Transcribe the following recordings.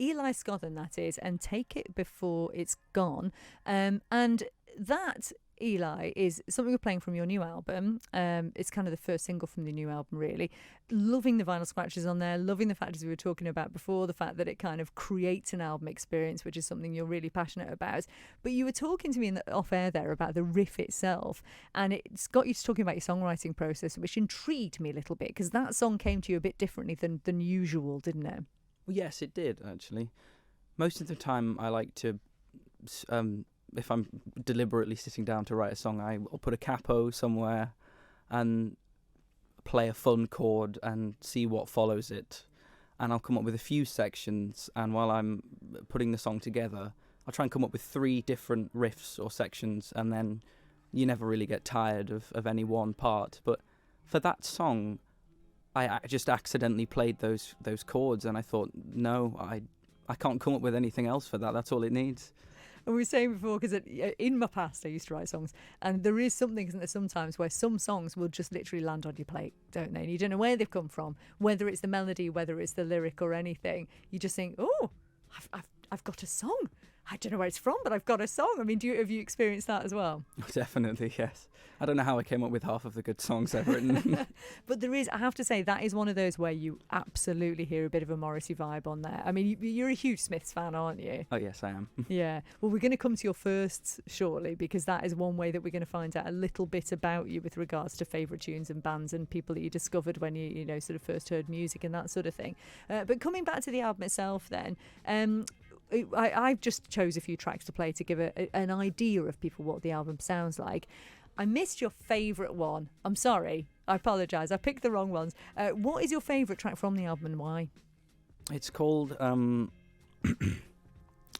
Eli Scothern, that is, and Take It Before It's Gone. And that, Eli, is something we're playing from your new album. It's kind of the first single from the new album, really. Loving the vinyl scratches on there, loving the fact, as we were talking about before, the fact that it kind of creates an album experience, which is something you're really passionate about. But you were talking to me off air there about the riff itself, and it's got you talking about your songwriting process, which intrigued me a little bit, because that song came to you a bit differently than usual, didn't it? Well, yes, it did, actually. Most of the time I like to... if I'm deliberately sitting down to write a song, I'll put a capo somewhere and play a fun chord and see what follows it. And I'll come up with a few sections, and while I'm putting the song together, I'll try and come up with 3 different riffs or sections, and then you never really get tired of any one part. But for that song, I just accidentally played those chords, and I thought, no, I can't come up with anything else for that. That's all it needs. And we were saying before, because in my past I used to write songs, and there is something, isn't there, sometimes where some songs will just literally land on your plate, don't they? And you don't know where they've come from, whether it's the melody, whether it's the lyric or anything. You just think, oh, I've got a song. I don't know where it's from, but I've got a song. I mean, have you experienced that as well? Definitely, yes. I don't know how I came up with half of the good songs I've written. But there is, I have to say, that is one of those where you absolutely hear a bit of a Morrissey vibe on there. I mean, you're a huge Smiths fan, aren't you? Oh, yes, I am. Yeah. Well, we're going to come to your firsts shortly, because that is one way that we're going to find out a little bit about you with regards to favourite tunes and bands and people that you discovered when you sort of first heard music and that sort of thing. But coming back to the album itself then, I've just chose a few tracks to play to give an idea of people what the album sounds like. I missed your favourite one. I'm sorry. I apologise. I picked the wrong ones. What is your favourite track from the album and why? It's called...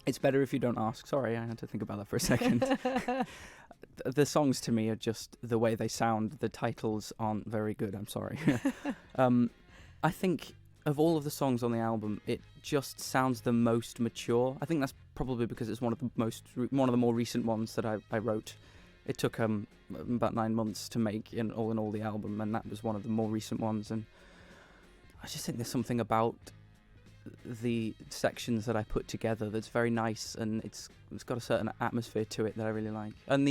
It's Better If You Don't Ask. Sorry, I had to think about that for a second. The songs to me are just the way they sound. The titles aren't very good. I'm sorry. I think of all of the songs on the album, it just sounds the most mature. I think that's probably because it's one of the more recent ones that I wrote. It took about 9 months to make in all the album, and that was one of the more recent ones. And I just think there's something about the sections that I put together that's very nice, and it's got a certain atmosphere to it that I really like. And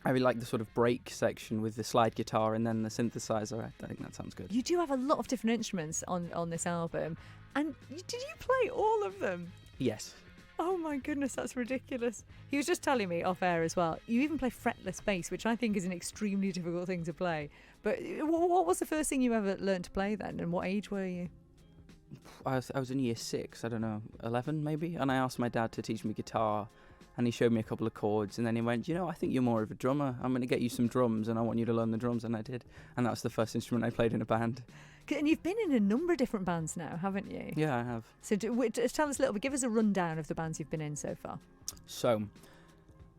I really like the sort of break section with the slide guitar and then the synthesizer. I think that sounds good. You do have a lot of different instruments on this album, and did you play all of them? Yes. Oh my goodness, that's ridiculous. He was just telling me off air as well, you even play fretless bass, which I think is an extremely difficult thing to play. But what was the first thing you ever learned to play then, and what age were you? I was in year 6, I don't know, 11 maybe, and I asked my dad to teach me guitar, and he showed me a couple of chords, and then he went, I think you're more of a drummer. I'm going to get you some drums, and I want you to learn the drums, and I did. And that was the first instrument I played in a band. And you've been in a number of different bands now, haven't you? Yeah, I have. So tell us a little bit, give us a rundown of the bands you've been in so far. So,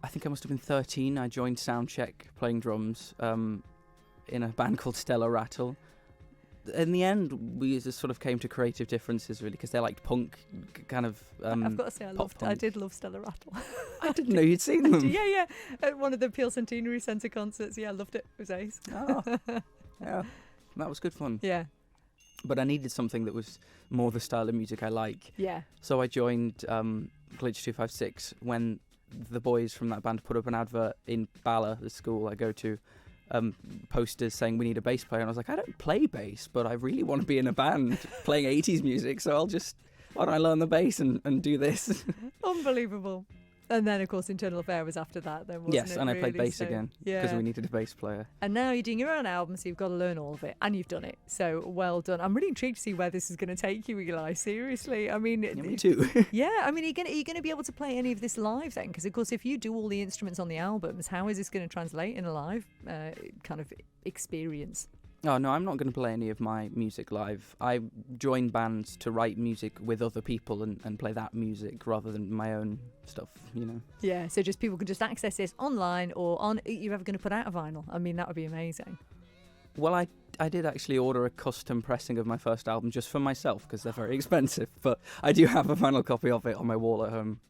I think I must have been 13. I joined Soundcheck playing drums in a band called Stella Rattle. In the end, we just sort of came to creative differences, really, because they liked punk, kind of. I've got to say, I did love Stella Rattle. I didn't know you'd seen them. Yeah. At one of the Peel Centenary Centre concerts. Yeah, I loved it. It was ace. Oh, yeah, that was good fun. Yeah. But I needed something that was more the style of music I like. Yeah. So I joined Glitch 256 when the boys from that band put up an advert in Bala, the school I go to. Posters saying we need a bass player, and I was like, I don't play bass, but I really want to be in a band playing 80s music, so why don't I learn the bass and do this? Unbelievable. And then, of course, Internal Affair was after that, then, wasn't it? Yes, and really? I played bass again, because we needed a bass player. And now you're doing your own album, so you've got to learn all of it, and you've done it, so well done. I'm really intrigued to see where this is going to take you, Eli, seriously. I mean... Yeah, me too. Yeah, I mean, are you going to be able to play any of this live then? Because, of course, if you do all the instruments on the albums, how is this going to translate in a live kind of experience? Oh, no, I'm not going to play any of my music live. I join bands to write music with other people and play that music rather than my own stuff, Yeah, so just people can just access this online or on... Are you ever going to put out a vinyl? I mean, that would be amazing. Well, I did actually order a custom pressing of my first album just for myself because they're very expensive, but I do have a vinyl copy of it on my wall at home.